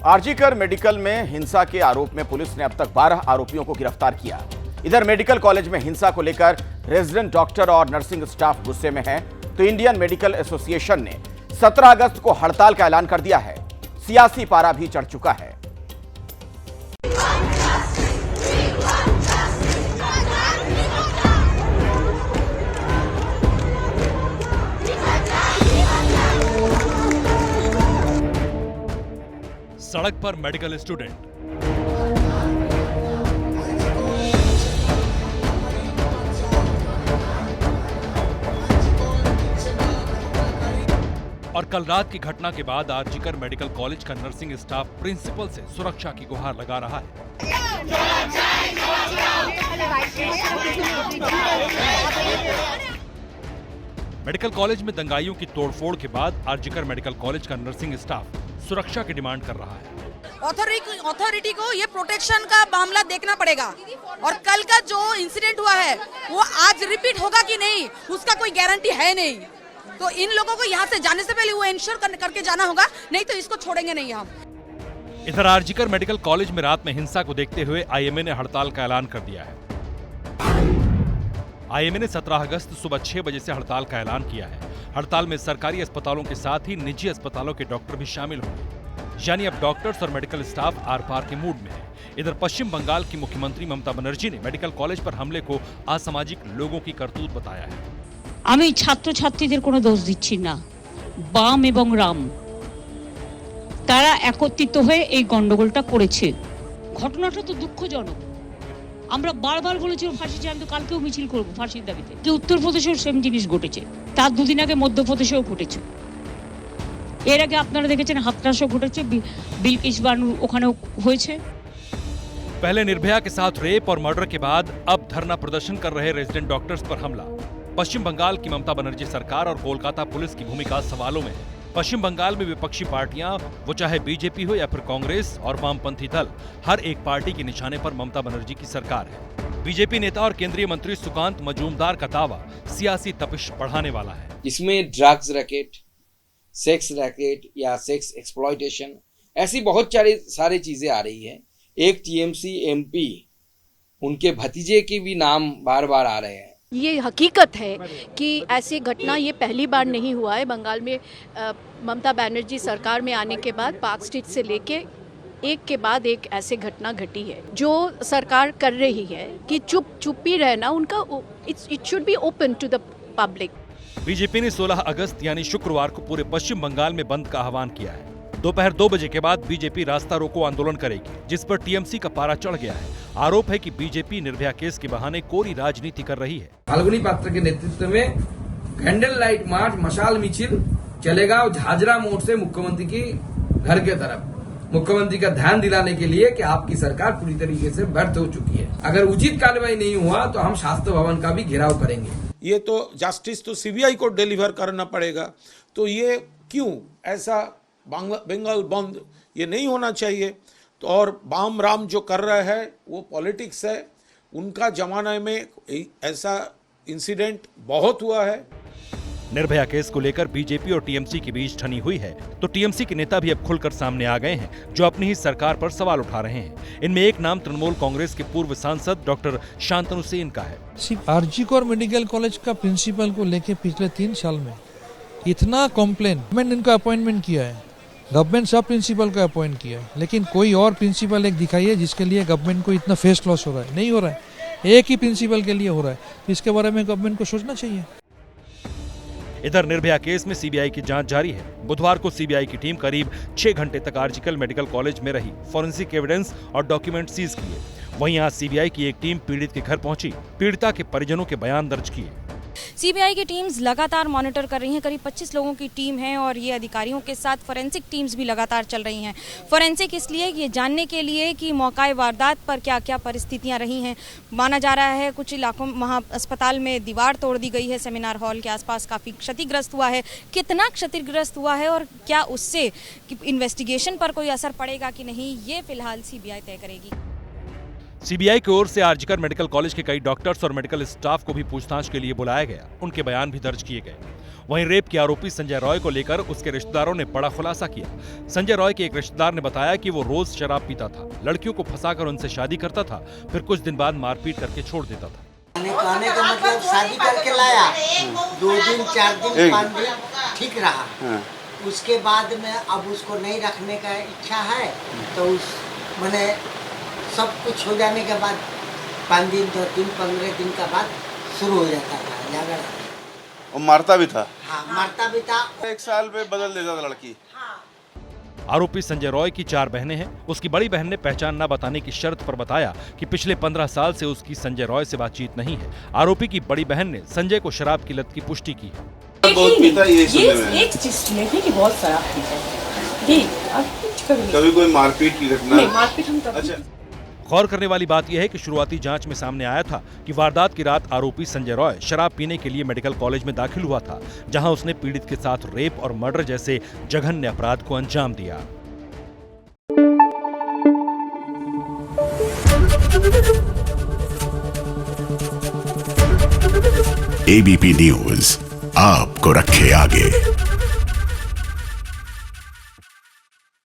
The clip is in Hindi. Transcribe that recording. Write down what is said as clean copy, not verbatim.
आरजीकर मेडिकल में हिंसा के आरोप में पुलिस ने अब तक 12 आरोपियों को गिरफ्तार किया। इधर मेडिकल कॉलेज में हिंसा को लेकर रेजिडेंट डॉक्टर और नर्सिंग स्टाफ गुस्से में है, तो इंडियन मेडिकल एसोसिएशन ने 17 अगस्त को हड़ताल का ऐलान कर दिया है। सियासी पारा भी चढ़ चुका है। सड़क पर मेडिकल स्टूडेंट, और कल रात की घटना के बाद आरजीकर मेडिकल कॉलेज का नर्सिंग स्टाफ प्रिंसिपल से सुरक्षा की गुहार लगा रहा है। मेडिकल कॉलेज में दंगाइयों की तोड़फोड़ के बाद आरजीकर मेडिकल कॉलेज का नर्सिंग स्टाफ सुरक्षा की डिमांड कर रहा है। अथॉरिटी को ये प्रोटेक्शन का मामला देखना पड़ेगा, और कल का जो इंसिडेंट हुआ है वो आज रिपीट होगा कि नहीं उसका कोई गारंटी है नहीं। तो इन लोगों को यहाँ से जाने से पहले वो इंश्योर करके जाना होगा, नहीं तो इसको छोड़ेंगे नहीं हम। इधर आरजीकर मेडिकल कॉलेज में रात में हिंसा को देखते हुए आईएमए ने हड़ताल का ऐलान कर दिया है। आईएमए ने 17 अगस्त सुबह 6 बजे से हड़ताल का ऐलान किया है। हड़ताल में सरकारी अस्पतालों के साथ ही निजी अस्पतालों के डॉक्टर भी शामिल होंगे, यानी अब डॉक्टर्स और मेडिकल स्टाफ आर पार के मूड में है। इधर पश्चिम बंगाल की मुख्यमंत्री ममता बनर्जी ने मेडिकल कॉलेज पर हमले को असामाजिक लोगों की करतूत बताया है। আমি ছাত্রছাত্রীদের কোনো দোষ দিচ্ছি না, বাম এবং রাম তারা একত্রিত হয়ে এই গন্ডগোলটা করেছে। ঘটনাটা তো দুঃখজনক। আমরা বারবার বলেছি ফাঁসি চাই, আমি তো কালকেও মিছিল করব ফাঁসির দাবিতে। যে উত্তরপ্রদেশেও সেম জিনিস ঘটেছে, তার দুদিন আগে মধ্যপ্রদেশেও ঘটেছে। এর আগে আপনারা দেখেছেন হাতরাসও ঘটেছে, বিলকিস বানু ওখানেও হয়েছে। पहले निर्भया के साथ रेप और मर्डर के बाद अब धरना प्रदर्शन कर रहे रेजिडेंट डॉक्टर्स पर हमला। पश्चिम बंगाल की ममता बनर्जी सरकार और कोलकाता पुलिस की भूमिका सवालों में है। पश्चिम बंगाल में विपक्षी पार्टियां, वो चाहे बीजेपी हो या फिर कांग्रेस और वामपंथी दल, हर एक पार्टी के निशाने पर ममता बनर्जी की सरकार है। बीजेपी नेता और केंद्रीय मंत्री सुकांत मजूमदार का दावा सियासी तपिश बढ़ाने वाला है। इसमें ड्रग्स रैकेट, सेक्स रैकेट या सेक्स एक्सप्लॉयटेशन, ऐसी बहुत सारी चीजें आ रही है। एक टीएमसी एमपी, उनके भतीजे के भी नाम बार बार आ रहे हैं। ये हकीकत है कि ऐसी घटना ये पहली बार नहीं हुआ है। बंगाल में ममता बनर्जी सरकार में आने के बाद पार्क स्ट्रीट से लेके एक के बाद एक ऐसे घटना घटी है। जो सरकार कर रही है कि चुप्पी रहना उनका, it should be open to the public. BJP ने 16 अगस्त यानी शुक्रवार को पूरे पश्चिम बंगाल में बंद का आह्वान किया है। दोपहर 2 बजे के बाद बीजेपी रास्ता रोको आंदोलन करेगी, जिस पर टीएमसी का पारा चढ़ गया है। आरोप है कि बीजेपी निर्भया केस के बहाने कोरी राजनीति कर रही है। फाल्गुनी पात्र के नेतृत्व में कैंडल लाइट मार्च, मशाल मिছিল चलेगा और झाझरा मोड़ से मुख्यमंत्री की घर के तरफ, मुख्यमंत्री का ध्यान दिलाने के लिए कि आपकी सरकार पूरी तरीके से व्यर्थ हो चुकी है। अगर उचित कार्रवाई नहीं हुआ तो हम शास्त्र भवन का भी घेराव करेंगे। ये तो जस्टिस तो सीबीआई को डिलीवर करना पड़ेगा। तो ये क्यों ऐसा बंगाल बंद ये नहीं होना चाहिए। तो और बाम राम जो कर रहा है वो पॉलिटिक्स है। उनका जमाने में ऐसा इंसिडेंट बहुत हुआ है। निर्भया केस को लेकर बीजेपी और टीएमसी के बीच ठनी हुई है, तो टीएमसी के नेता भी अब खुलकर सामने आ गए हैं, जो अपनी ही सरकार पर सवाल उठा रहे हैं। इनमें एक नाम तृणमूल कांग्रेस के पूर्व सांसद डॉक्टर शांतनु सेन का है। सिर्फ आरजीकर मेडिकल कॉलेज का प्रिंसिपल को लेके पिछले 3 साल में इतना कॉम्प्लेन, गवर्नमेंट इनका अपॉइंटमेंट किया है, गवर्नमेंट सब प्रिंसिपल को अपॉइंट किया है, लेकिन कोई और प्रिंसिपल एक दिखाइए जिसके लिए गवर्नमेंट को इतना फेस लॉस हो रहा है। नहीं हो रहा है, एक ही प्रिंसिपल के लिए हो रहा है। तो इसके बारे में गवर्नमेंट को सोचना चाहिए। इधर निर्भया केस में सीबीआई की जांच जारी है। बुधवार को सीबीआई की टीम करीब 6 घंटे तक आरजीकर मेडिकल कॉलेज में रही, फॉरेंसिक एविडेंस और डॉक्यूमेंट सीज किए। वहीं आज सीबीआई की एक टीम पीड़ित के घर पहुंची, पीड़िता के परिजनों के बयान दर्ज किए। सीबीआई की टीम्स लगातार मॉनिटर कर रही हैं। करीब 25 लोगों की टीम है और ये अधिकारियों के साथ फोरेंसिक टीम्स भी लगातार चल रही हैं। फोरेंसिक इसलिए ये जानने के लिए कि मौका वारदात पर क्या क्या परिस्थितियां रही हैं। माना जा रहा है कुछ इलाकों में वहाँ अस्पताल में दीवार तोड़ दी गई है, सेमिनार हॉल के आसपास काफ़ी क्षतिग्रस्त हुआ है। कितना क्षतिग्रस्त हुआ है और क्या उससे इन्वेस्टिगेशन पर कोई असर पड़ेगा कि नहीं, ये फिलहाल सीबीआई तय करेगी। सीबीआई की ओर से आरजीकर मेडिकल कॉलेज के कई डॉक्टर्स और मेडिकल स्टाफ को भी पूछताछ के लिए बुलाया गया। उनके बयान भी दर्ज किए गए। वहीं रेप के आरोपी संजय रॉय को लेकर उसके रिश्तेदारों ने बड़ा खुलासा किया। संजय रॉय के एक रिश्तेदार ने बताया कि वो रोज शराब पीता था, लड़कियों को फंसाकर उनसे शादी करता था, फिर कुछ दिन बाद मारपीट करके छोड़ देता था। कहने का मतलब शादी करके लाया, 2 दिन 4 दिन 5 दिन ठीक रहा, उसके बाद में अब उसको नहीं रखने का इच्छा है तो उस मैंने सब कुछ हो जाने के बाद 5 दिन 2 दिन 15 दिन का बाद शुरू हो जाता था झगड़ा। और मारता भी था? हाँ, मारता भी था। 1 साल में बदल देता था लड़की। आरोपी संजय रॉय की 4 बहनें हैं। उसकी बड़ी बहन ने पहचान न बताने की शर्त पर बताया कि पिछले 15 साल से उसकी संजय रॉय से बातचीत नहीं है। आरोपी की बड़ी बहन ने संजय को शराब की लत की पुष्टि की है। बहुत पीता है, ये सुनने में एक चीज नहीं कि बहुत शराब पीता है। कभी कोई मारपीट की घटना? नहीं, मारपीट हम कभी। अच्छा। गौर करने वाली बात यह है कि शुरुआती जांच में सामने आया था कि वारदात की रात आरोपी संजय रॉय शराब पीने के लिए मेडिकल कॉलेज में दाखिल हुआ था, जहां उसने पीड़ित के साथ रेप और मर्डर जैसे जघन्य अपराध को अंजाम दिया। ABP न्यूज आपको रखे आगे।